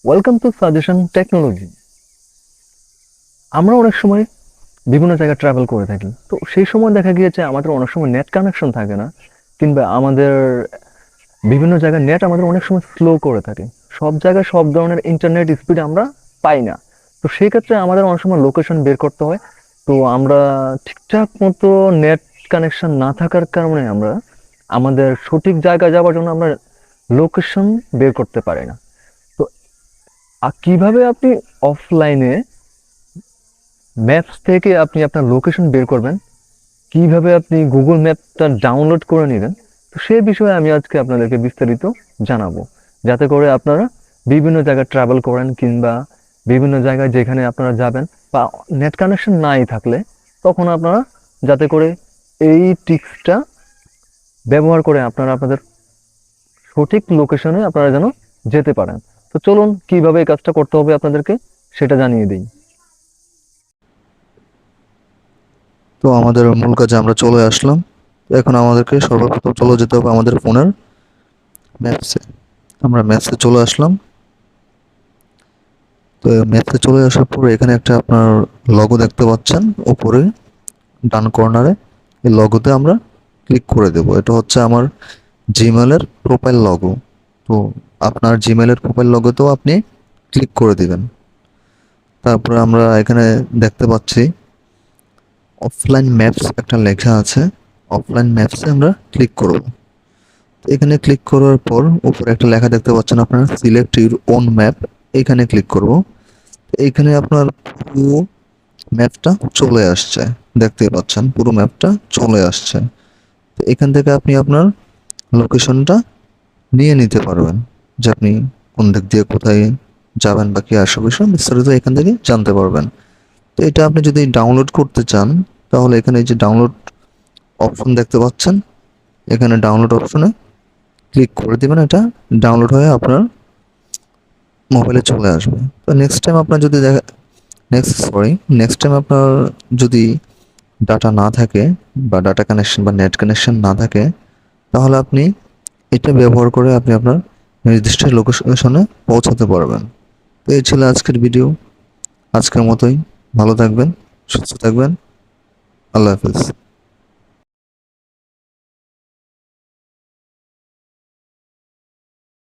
Welcome to suggestion technology. আমরা অনেক সময় বিভিন্ন জায়গায় ট্রাভেল করে থাকি, তো সেই সময় দেখা গিয়েছে আমাদের অনেক সময় নেট কানেকশন থাকে না, কিংবা আমাদের বিভিন্ন জায়গায় নেট আমাদের অনেক সময় স্লো করে থাকে। সব জায়গায় সব ধরনের ইন্টারনেট স্পিড আমরা পাই না। তো সেই ক্ষেত্রে আমাদের অনেক সময় লোকেশন বের করতে হয়। তো আমরা ঠিকঠাক মতো নেট কানেকশন না থাকার কারণে আমরা আমাদের সঠিক জায়গায় যাওয়ার জন্য আমরা লোকেশন বের করতে পারি না। তো কিভাবে আপনি অফলাইনে ম্যাপস থেকে আপনি আপনার লোকেশন বের করবেন, কিভাবে আপনি গুগল ম্যাপটা ডাউনলোড করে নেবেন, তো সেই বিষয়ে আমি আজকে আপনাদেরকে বিস্তারিত জানাবো, যাতে করে আপনারা বিভিন্ন জায়গায় ট্রাভেল করেন, কিংবা বিভিন্ন জায়গায় যেখানে আপনারা যাবেন বা নেট কানেকশন নাই থাকলে তখন আপনারা যাতে করে এই টিপসটা ব্যবহার করে আপনারা আপনাদের সঠিক লোকেশনে আপনারা যেন যেতে পারেন। তো চলুন কিভাবে এই কাজটা করতে হবে আপনাদেরকে সেটা জানিয়ে দিই। তো আমাদের মূল কাজে আমরা চলে আসলাম। তো এখন আমাদেরকে সর্বপ্রথম চলে যেতে হবে আমাদের ফোনের ম্যাপসে। আমরা ম্যাপসে চলে আসলাম। তো ম্যাপসে চলে আসার পর এখানে একটা আপনার লগো দেখতে পাচ্ছেন উপরে ডান কর্নারে। এই লগোতে আমরা ক্লিক করে দেব। এটা হচ্ছে আমার জিমেলের প্রোফাইল লগো। তো আপনার জিমেলের প্রোফাইল লগোতেও আপনি ক্লিক করে দিবেন। তারপরে আমরা এখানে দেখতে পাচ্ছি অফলাইন ম্যাপস একটা লেখা আছে। অফলাইন ম্যাপসে আমরা ক্লিক করব। এখানে ক্লিক করার পর উপরে একটা লেখা দেখতে পাচ্ছেন আপনারা, সিলেক্ট ইউর ওন ম্যাপ। এখানে ক্লিক করব। এইখানে আপনার পুরো ম্যাপটা চলে আসছে। দেখতেই পাচ্ছেন পুরো ম্যাপটা চলে আসছে। তো এখান থেকে আপনি আপনার লোকেশনটা নিয়ে নিতে পারবেন, যে আপনি কোন দিক দিয়ে কোথায় যাবেন বা কি আসবে বিষয় বিস্তারিত এখান থেকে জানতে পারবেন। তো এটা আপনি যদি ডাউনলোড করতে চান তাহলে এখানে এই যে ডাউনলোড অপশন দেখতে পাচ্ছেন, এখানে ডাউনলোড অপশনে ক্লিক করে দিবেন। এটা ডাউনলোড হয়ে আপনার মোবাইলে চলে আসবে। তো নেক্সট টাইম আপনার যদি ডাটা না থাকে বা ডাটা কানেকশন বা নেট কানেকশন না থাকে, তাহলে আপনি এটা ব্যবহার করে আপনি আপনার নির্দিষ্ট লোকেশনে পৌঁছাতে পারবেন। তো এই ছিল আজকের ভিডিও। আজকের মতোই ভালো থাকবেন, সুস্থ থাকবেন। আল্লাহ হাফেজ।